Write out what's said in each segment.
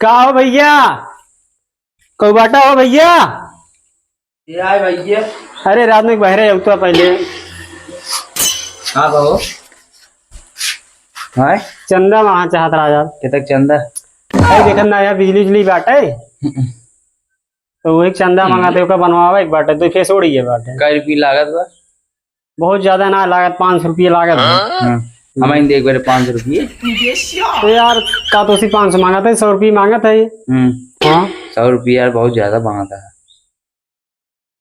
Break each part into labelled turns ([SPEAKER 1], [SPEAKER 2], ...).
[SPEAKER 1] का हो भैया, कोई बाटा हो भैया?
[SPEAKER 2] ये आए भैया।
[SPEAKER 1] अरे रात में बहरे उठा पहले।
[SPEAKER 2] हाँ बाबू। हाँ
[SPEAKER 1] चंदा वहाँ चाहत राजा
[SPEAKER 2] के तक चंदा।
[SPEAKER 1] अरे देखा ना यार, बिजली उजली बाटे तो वो एक चंदा मंगाते का बनवावा एक बाटे तो फेस उड़ी है बाटे।
[SPEAKER 2] कै रुपये लागत बा?
[SPEAKER 1] बहुत ज्यादा ना लागत, 500 रुपये लागत है।
[SPEAKER 2] हमें देख बेरे 500 रुपये।
[SPEAKER 1] तो यार का तो उसी 500 मांगा था, 100 रुपये मांगा था ये। हाँ
[SPEAKER 2] 100 रुपये यार बहुत ज्यादा मांगता है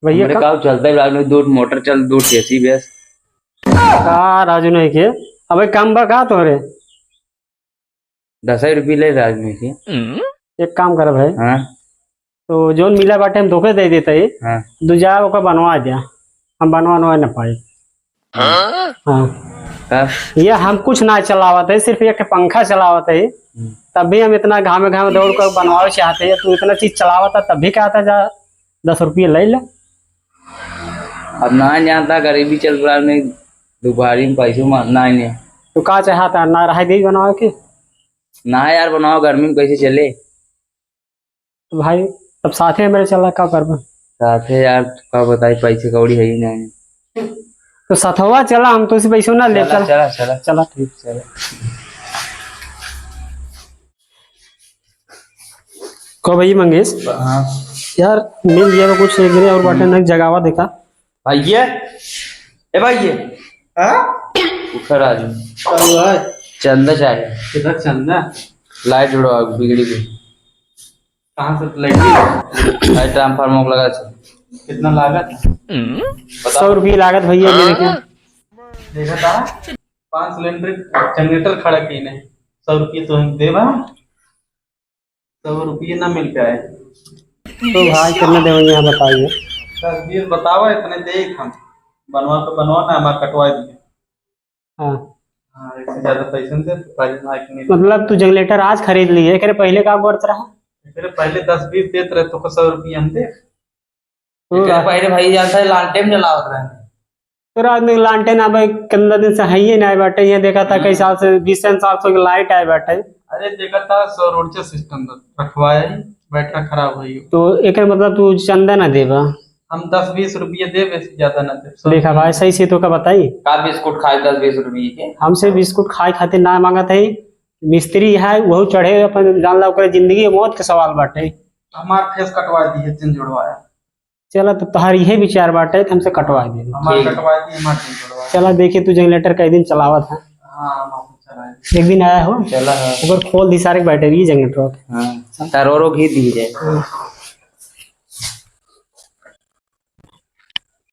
[SPEAKER 1] भैया।
[SPEAKER 2] का चलता है दो मोटर चल, दो चेसी बेस
[SPEAKER 1] का राजू नहीं के अब कम बा का तोरे
[SPEAKER 2] 10 रुपये ले राज में के।
[SPEAKER 1] एक काम कर भाई।
[SPEAKER 2] हाँ
[SPEAKER 1] तो जो मिला बाटे हम धोखे दे देते ही।
[SPEAKER 2] हाँ
[SPEAKER 1] दूजा ओका बनवा दिया, हम बनवा न पाए। हाँ ये हम कुछ ना चलावत है, सिर्फ एक पंखा चलावत है। तब भी हम इतना घामे घामे दौड़ कर बनवावे चाहते हैं, तू इतना चीज चलावता तब भी कहता जा 10 रुपये ले ले।
[SPEAKER 2] अब ना जानता गरीबी चल रहा नहीं, दोपहरी में पैसे मारना नहीं।
[SPEAKER 1] तो का चाहता ना रहा दी बनवा के?
[SPEAKER 2] ना यार बनाओ, गर्मी में कैसे चले।
[SPEAKER 1] तो भाई तब साथे मेरे चला का करबा?
[SPEAKER 2] साथ है यार, का बताई पैसे कौड़ी है ही नहीं।
[SPEAKER 1] तो सथवा चला, हम तो इसी पैसे ना ले।
[SPEAKER 2] चला चला चला
[SPEAKER 1] चला ठीक
[SPEAKER 2] चला।
[SPEAKER 1] को भाई मंगेश।
[SPEAKER 2] हाँ
[SPEAKER 1] यार मिल गया तो कुछ एक दिन और बाटे ना जगावा देखा
[SPEAKER 2] भैया। ए भैया। हाँ उठा राजू, चंदा चाहिए।
[SPEAKER 1] किधर चंदा?
[SPEAKER 2] लाइट उड़वा बिगड़ी गई।
[SPEAKER 1] कहाँ से लाइट?
[SPEAKER 2] लाइट ट्रांसफार्मर लगा था।
[SPEAKER 1] कितना लागत? 100 रुपये लागत भैया। मेरे क्या देखा था 5 सिलेंडर जनरेटर खड़ा की नहीं, 100 रुपये तो हम देवा। 100 रुपये ना मिल पाए तो भाई कितना देंगे यहाँ बताइए। 10-20 बतावा, इतने दे हम बनवा तो बनवा ना, हमारा कटवा दिए। हाँ हाँ, इससे ज्यादा पैसे से तो मतलब तू जनरेटर आज खरीद लिए, करे पहले का वर्त रहा? फिर पहले 10-20 देते रहे तो 100 रुपये हम दे। तो
[SPEAKER 2] पहले भाई जानता है लालटेन जलावत रहे।
[SPEAKER 1] तो रात में लालटेन अब कितना दिन से है ही नहीं बैठे। ये देखा था कई साल से 20 साल से लाइट आए बैठे। अरे देखा था सौर ऊर्जा सिस्टम रखवाया ही, बैटरा खराब हुई। तो एक मतलब तू चंदा ना देवा, हम 10-20 रुपये दे, ज्यादा ना दे। देखा भाई सही से तो का बताई
[SPEAKER 2] का बिस्कुट खाए 10-20 रुपये के।
[SPEAKER 1] हमसे बिस्कुट खाए खातिर ना मांगा था। मिस्त्री है वो चढ़े अपन जान ला, जिंदगी मौत के सवाल बाटे। हमार फेस कटवा दी है, जिन जुड़वाया। चला तो तुम्हार यही विचार बाटे, हमसे कटवा दे। चला देखिए तू जनरेटर कई दिन चलावा था। एक दिन आया हो,
[SPEAKER 2] चला
[SPEAKER 1] खोल दी सारे बैटरी जनरेटर।
[SPEAKER 2] हाँ घी दी जाए।